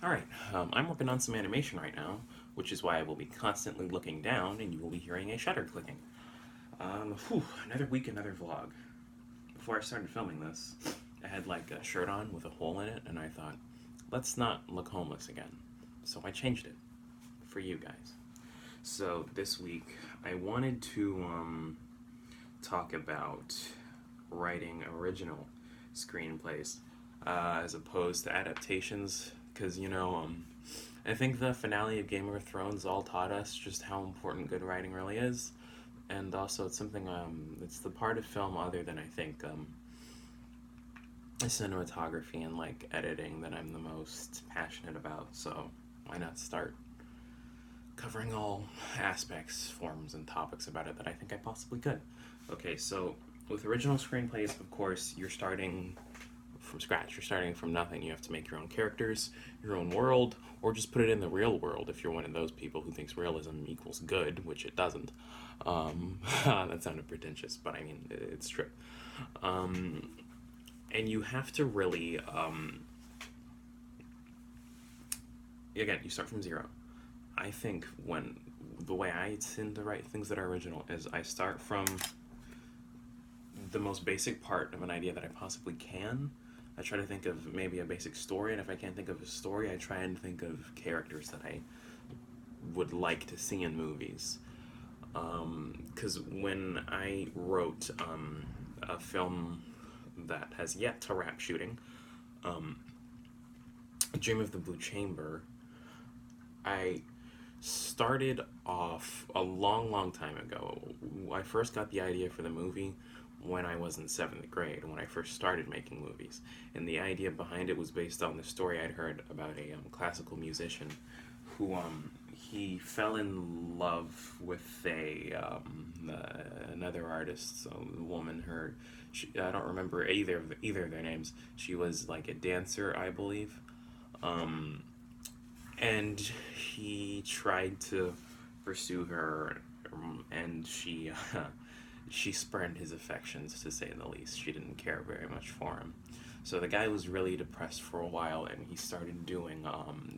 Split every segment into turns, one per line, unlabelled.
Alright, I'm working on some animation right now, which is why I will be constantly looking down and you will be hearing a shutter clicking. Another week, another vlog. Before I started filming this, I had like a shirt on with a hole in it, and I thought, let's not look homeless again. So I changed it for you guys. So this week, I wanted to talk about writing original screenplays as opposed to adaptations, because I think the finale of Game of Thrones all taught us just how important good writing really is, and also it's something it's the part of film other than I think cinematography and like editing that I'm the most passionate about. So why not start covering all aspects, forms, and topics about it that I think I possibly could. Okay, so with original screenplays, of course, you're starting from scratch. You're starting from nothing. You have to make your own characters, your own world, or just put it in the real world if you're one of those people who thinks realism equals good, which it doesn't. That sounded pretentious, but I mean, it's true. And you have to really, again, you start from zero. I think when the way I tend to write things that are original is I start from the most basic part of an idea that I possibly can. I try to think of maybe a basic story, and if I can't think of a story, I try and think of characters that I would like to see in movies. Because when I wrote a film that has yet to wrap shooting, Dream of the Blue Chamber, I started off a long, long time ago. I first got the idea for the movie when I was in 7th grade, when I first started making movies. And the idea behind it was based on the story I'd heard about a classical musician who he fell in love with another artist, so the woman. I don't remember either of their names. She was like a dancer, I believe. And he tried to pursue her, and she spurned his affections, to say the least. She didn't care very much for him. So the guy was really depressed for a while, and he started doing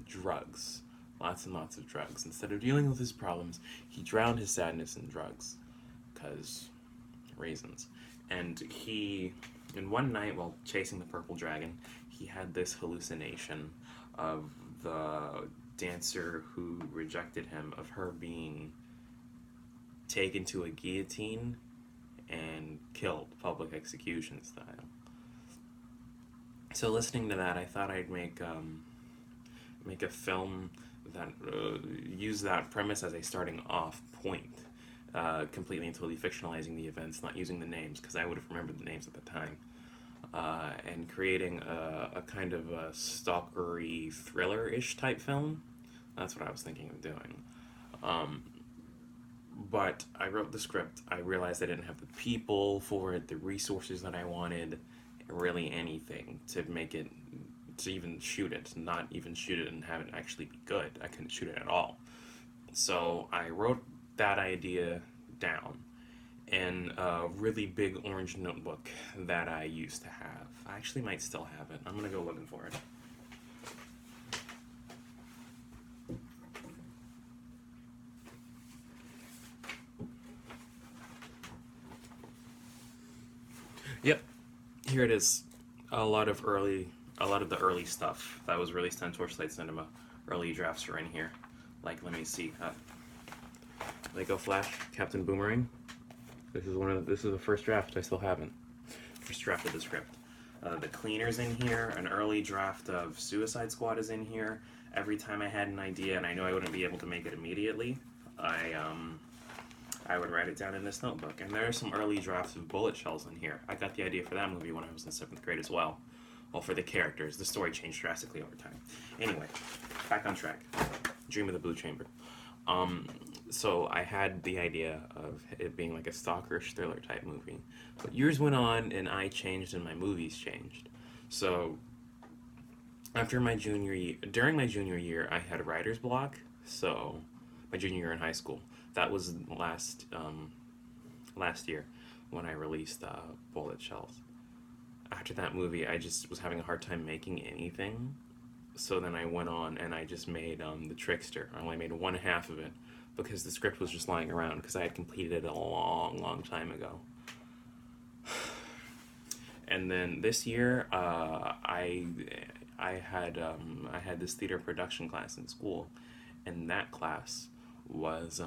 drugs. Lots and lots of drugs. Instead of dealing with his problems, he drowned his sadness in drugs. Because reasons. And one night while chasing the purple dragon, he had this hallucination of the dancer who rejected him, of her being taken to a guillotine and killed, public execution style. So listening to that, I thought I'd make a film that used that premise as a starting off point, completely and totally fictionalizing the events, not using the names, because I would have remembered the names at the time, and creating a kind of a stalkery thriller-ish type film. That's what I was thinking of doing. But I wrote the script. I realized I didn't have the people for it, the resources that I wanted, really anything to make it, to even shoot it, not even shoot it and have it actually be good. I couldn't shoot it at all. So I wrote that idea down in a really big orange notebook that I used to have. I actually might still have it. I'm gonna go looking for it. Yep, here it is. A lot of the early stuff that was released on Torchlight Cinema. Early drafts are in here. Like, let me see. Lego Flash, Captain Boomerang. This is the first draft. I still haven't. First draft of the script. The Cleaner's in here. An early draft of Suicide Squad is in here. Every time I had an idea and I knew I wouldn't be able to make it immediately, I would write it down in this notebook. And there are some early drafts of Bullet Shells in here. I got the idea for that movie when I was in 7th grade as well. Well, for the characters. The story changed drastically over time. Anyway, back on track. Dream of the Blue Chamber. So I had the idea of it being like a stalkerish thriller type movie. But years went on and I changed and my movies changed. So during my junior year, I had writer's block. So my junior year in high school. That was last year when I released Bullet Shells. After that movie, I just was having a hard time making anything. So then I went on and I just made The Trickster. I only made one half of it because the script was just lying around because I had completed it a long, long time ago. And then this year, I had this theater production class in school, and that class was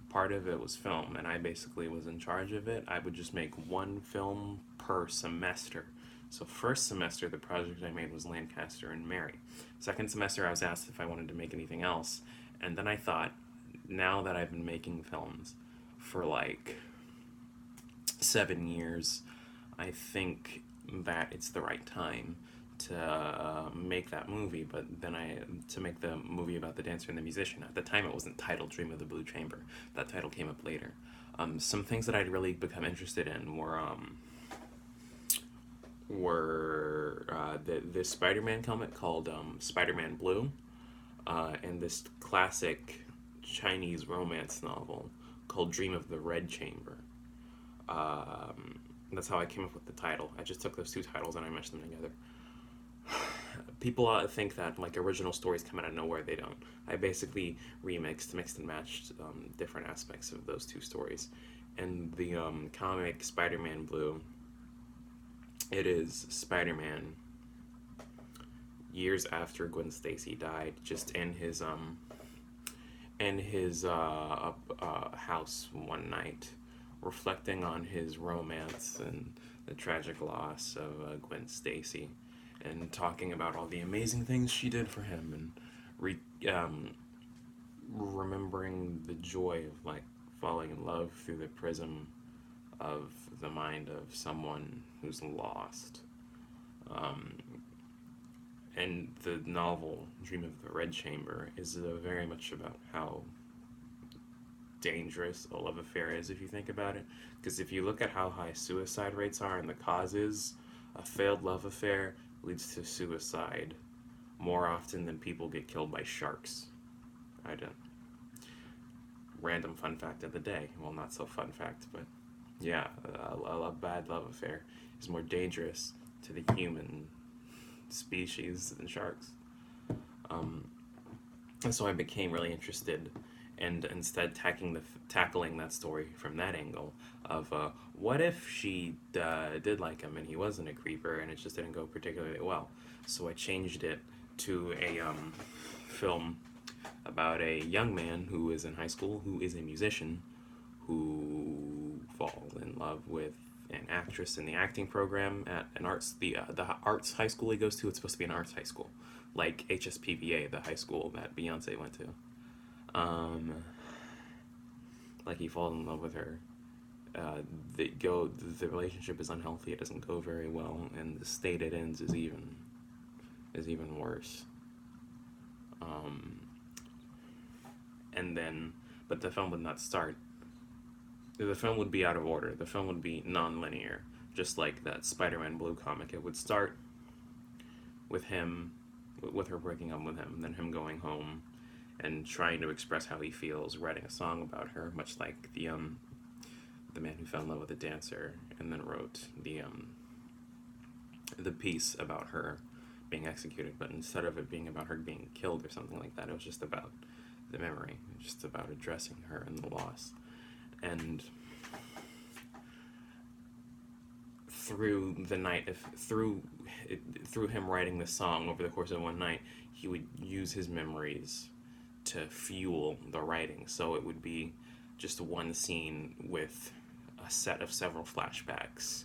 part of it was film, and I basically was in charge of it. I would just make one film per semester. So first semester, the project I made was Lancaster and Mary. Second semester, I was asked if I wanted to make anything else, and then I thought, now that I've been making films for like 7 years, I think that it's the right time to make that movie. But then to make the movie about the dancer and the musician. At the time, it wasn't titled Dream of the Blue Chamber. That title came up later. Some things that I'd really become interested in were this Spider-Man comic called Spider-Man Blue, and this classic Chinese romance novel called Dream of the Red Chamber. That's how I came up with the title. I just took those two titles and I meshed them together. People think that like original stories come out of nowhere. They don't. I basically mixed and matched different aspects of those two stories. And the comic Spider-Man Blue, it is Spider-Man years after Gwen Stacy died, just in his house one night, reflecting on his romance and the tragic loss of Gwen Stacy, and talking about all the amazing things she did for him, and remembering the joy of like falling in love through the prism of the mind of someone who's lost. And the novel Dream of the Red Chamber is very much about how dangerous a love affair is, if you think about it. Because if you look at how high suicide rates are and the causes, a failed love affair leads to suicide more often than people get killed by sharks. I don't. Random fun fact of the day. Well, not so fun fact, but yeah, a bad love affair is more dangerous to the human species than sharks. And so I became really interested, and instead tackling that story from that angle of what if she did like him and he wasn't a creeper and it just didn't go particularly well. So I changed it to a film about a young man who is in high school, who is a musician, who falls in love with an actress in the acting program at an the arts high school he goes to. It's supposed to be an arts high school, like HSPVA, the high school that Beyonce went to. Like he falls in love with her. The relationship is unhealthy. It doesn't go very well, and the state it ends is even worse. And then, but the film would not start. The film would be out of order. The film would be non-linear, just like that Spider-Man Blue comic. It would start with her breaking up with him, then him going home and trying to express how he feels, writing a song about her, much like the man who fell in love with a dancer, and then wrote the piece about her being executed. But instead of it being about her being killed or something like that, it was just about the memory, just about addressing her and the loss. And through the night, through him writing this song over the course of one night, he would use his memories to fuel the writing. So it would be just one scene with a set of several flashbacks.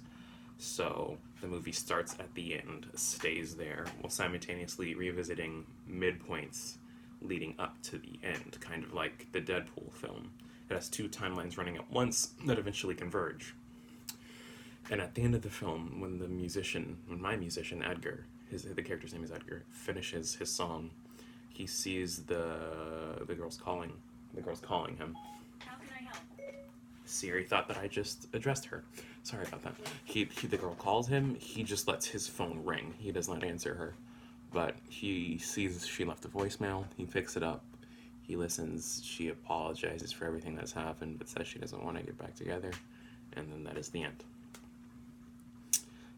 So the movie starts at the end, stays there, while simultaneously revisiting midpoints leading up to the end, kind of like the Deadpool film. It has two timelines running at once that eventually converge. And at the end of the film, when my musician, Edgar, the character's name is Edgar, finishes his song, he sees the girls calling him.
How can I help?
Siri thought that I just addressed her. Sorry about that. The girl calls him, he just lets his phone ring. He does not answer her. But he sees she left a voicemail, he picks it up, he listens, she apologizes for everything that's happened, but says she doesn't want to get back together, and then that is the end.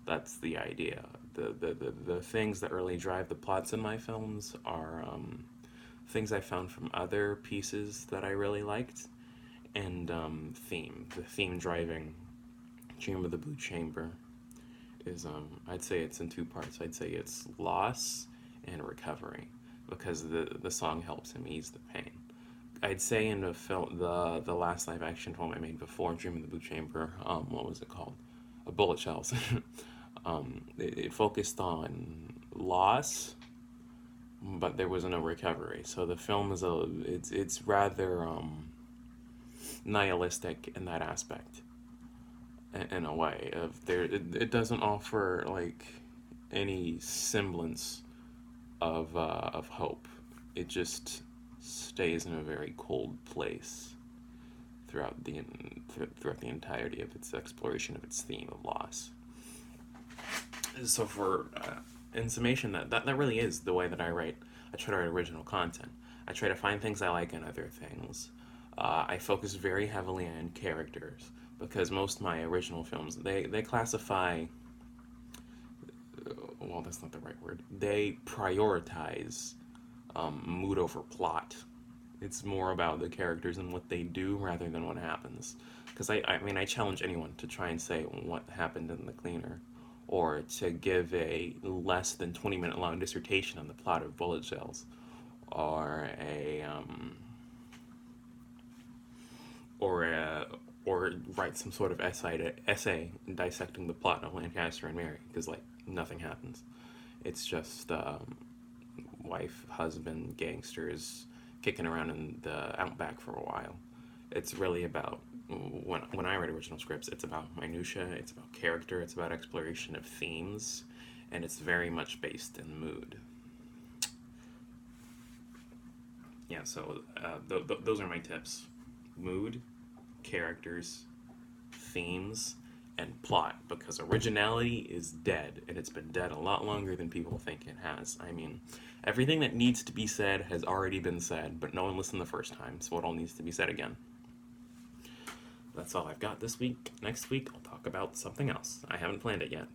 That's the idea. The things that really drive the plots in my films are things I found from other pieces that I really liked, and theme. The theme driving Dream of the Blue Chamber is, I'd say it's in two parts. I'd say it's loss and recovery, because the song helps him ease the pain. I'd say in the film, the last live action film I made before Dream of the Blue Chamber, what was it called? A Bullet Shells. It focused on loss, but there was no recovery. So the film is it's rather nihilistic in that aspect, in a way. Of there, it doesn't offer like any semblance of hope. It just stays in a very cold place throughout throughout the entirety of its exploration of its theme of loss. So for in summation, that really is the way that I write. I try to write original content. I try to find things I like in other things. I focus very heavily on characters, because most of my original films, they classify, well, that's not the right word, they prioritize mood over plot. It's more about the characters and what they do rather than what happens. Because I mean, I challenge anyone to try and say what happened in The Cleaner, or to give a less than 20-minute long dissertation on the plot of Bullet Shells, or or a, or write some sort of essay dissecting the plot of Lancaster and Mary, because like nothing happens. It's just wife, husband, gangsters kicking around in the outback for a while. It's really about, when I write original scripts, it's about minutia, it's about character, it's about exploration of themes, and it's very much based in mood. Yeah, so those are my tips: mood, characters, themes, and plot, because originality is dead, and it's been dead a lot longer than people think it has. I mean, everything that needs to be said has already been said, but no one listened the first time, so it all needs to be said again. That's all I've got this week. Next week, I'll talk about something else. I haven't planned it yet.